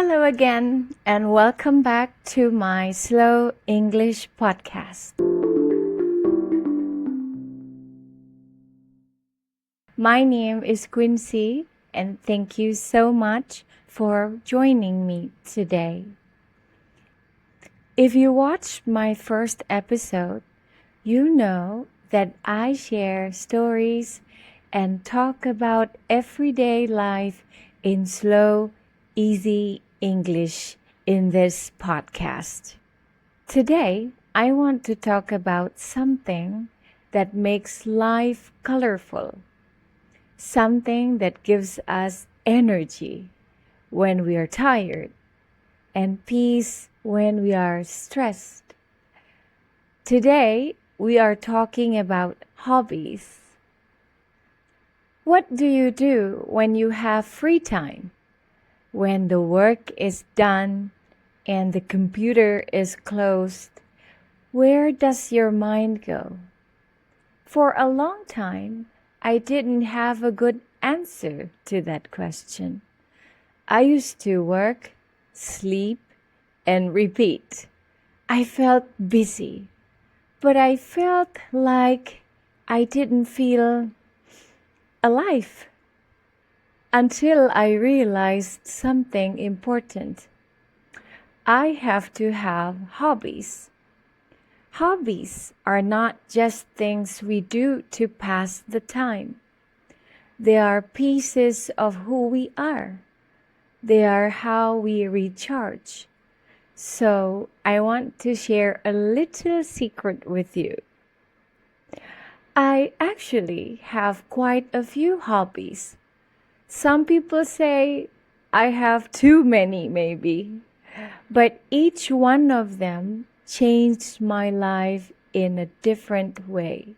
Hello again, and welcome back to my Slow English podcast. My name is Quincy, and thank you so much for joining me today. If you watched my first episode, you know that I share stories and talk about everyday life in slow, easy English in this podcast. Today, I want to talk about something that makes life colorful, something that gives us energy when we are tired and peace when we are stressed. Today, we are talking about hobbies. What do you do when you have free time? When the work is done and the computer is closed, where does your mind go? For a long time, I didn't have a good answer to that question. I used to work, sleep, and repeat. I felt busy, but I felt like I didn't feel alive until I realized something important. I have to have hobbies. Hobbies are not just things we do to pass the time. They are pieces of who we are. They are how we recharge. So I want to share a little secret with you. I actually have quite a few hobbies. Some people say I have too many, maybe, but each one of them changed my life in a different way.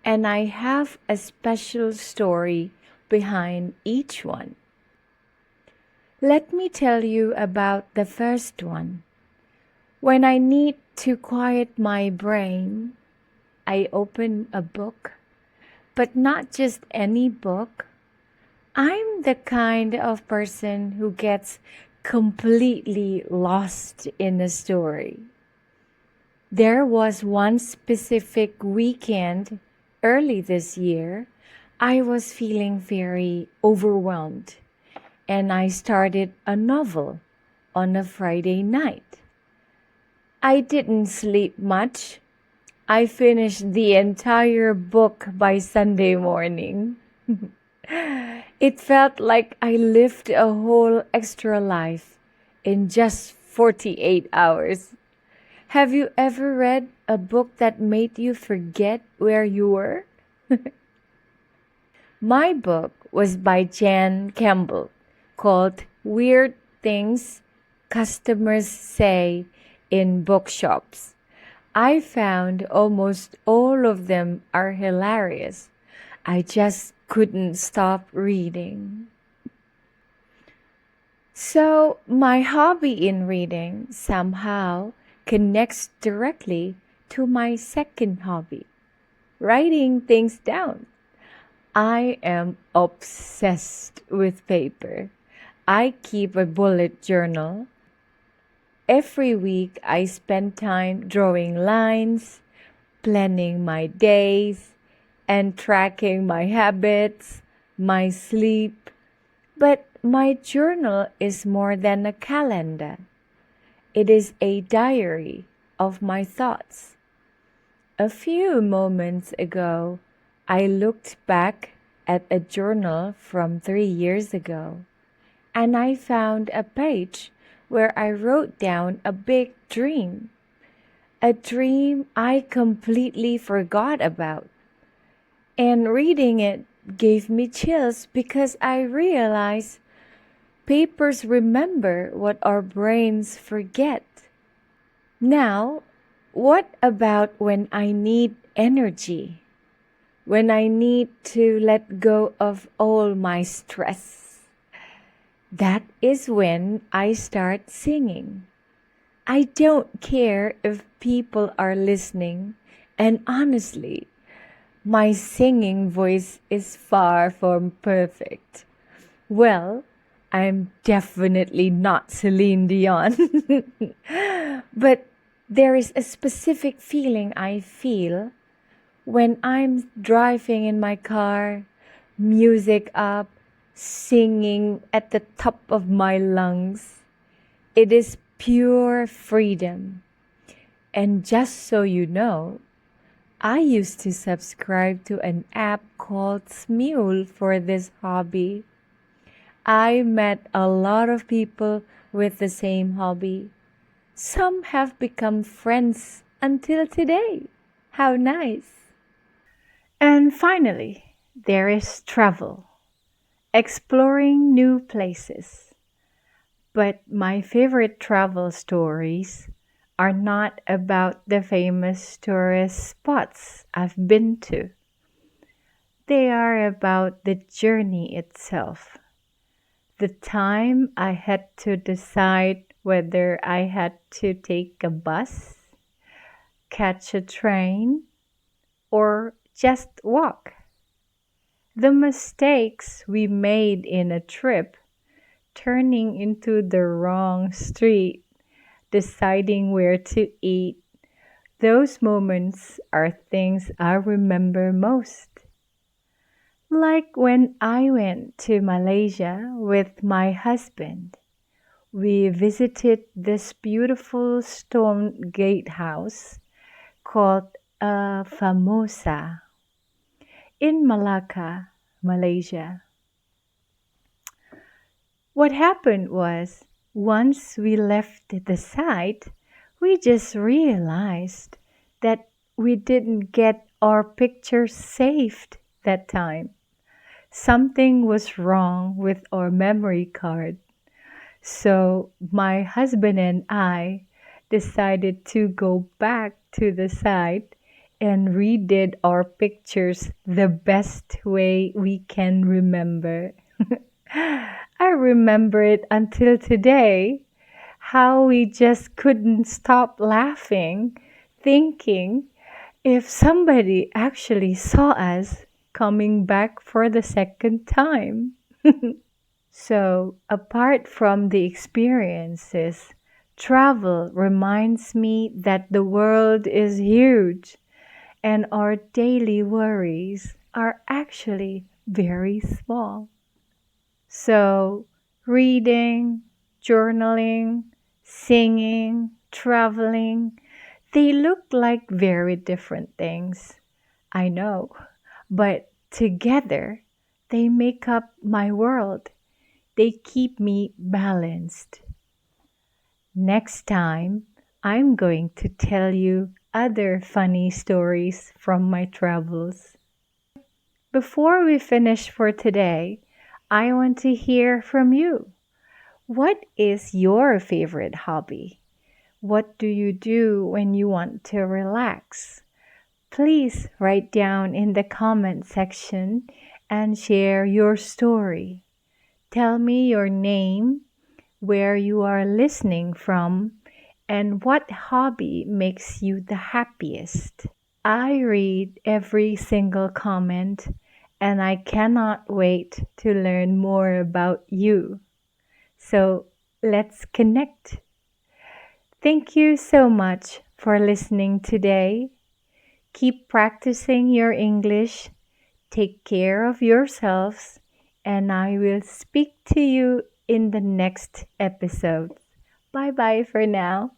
And I have a special story behind each one. Let me tell you about the first one. When I need to quiet my brain, I open a book, but not just any book. I'm the kind of person who gets completely lost in a story. There was one specific weekend early this year, I was feeling very overwhelmed, and I started a novel on a Friday night. I didn't sleep much. I finished the entire book by Sunday morning. It felt like I lived a whole extra life in just 48 hours. Have you ever read a book that made you forget where you were? My book was by Jan Campbell, called Weird Things Customers Say in Bookshops. I found almost all of them are hilarious. I just couldn't stop reading. So, my hobby in reading somehow connects directly to my second hobby, writing things down. I am obsessed with paper. I keep a bullet journal. Every week, I spend time drawing lines, planning my days, and tracking my habits, my sleep. But my journal is more than a calendar. It is a diary of my thoughts. A few moments ago, I looked back at a journal from 3 years ago, and I found a page where I wrote down a big dream, a dream I completely forgot about. And reading it gave me chills because I realized papers remember what our brains forget. Now, what about when I need energy? When I need to let go of all my stress? That is when I start singing. I don't care if people are listening, and honestly, my singing voice is far from perfect. Well, I'm definitely not Celine Dion. But there is a specific feeling I feel when I'm driving in my car, music up, singing at the top of my lungs. It is pure freedom. And just so you know, I used to subscribe to an app called Smule for this hobby. I met a lot of people with the same hobby. Some have become friends until today. How nice! And finally, there is travel, exploring new places. But my favorite travel stories are not about the famous tourist spots I've been to. They are about the journey itself. The time I had to decide whether I had to take a bus, catch a train, or just walk. The mistakes we made in a trip, turning into the wrong street, deciding where to eat, those moments are things I remember most. Like when I went to Malaysia with my husband. We visited this beautiful stone gatehouse called Famosa in Malacca, Malaysia. What happened was, once we left the site, we just realized that we didn't get our picture saved that time. Something was wrong with our memory card. So my husband and I decided to go back to the site and redid our pictures the best way we can remember. I remember it until today, how we just couldn't stop laughing, thinking if somebody actually saw us coming back for the second time. So, apart from the experiences, travel reminds me that the world is huge and our daily worries are actually very small. So, reading, journaling, singing, traveling, they look like very different things. I know, but together they make up my world. They keep me balanced. Next time, I'm going to tell you other funny stories from my travels. Before we finish for today, I want to hear from you. What is your favorite hobby? What do you do when you want to relax? Please write down in the comment section and share your story. Tell me your name, where you are listening from, and what hobby makes you the happiest. I read every single comment and I cannot wait to learn more about you. So let's connect. Thank you so much for listening today. Keep practicing your English. Take care of yourselves, and I will speak to you in the next episode. Bye bye for now.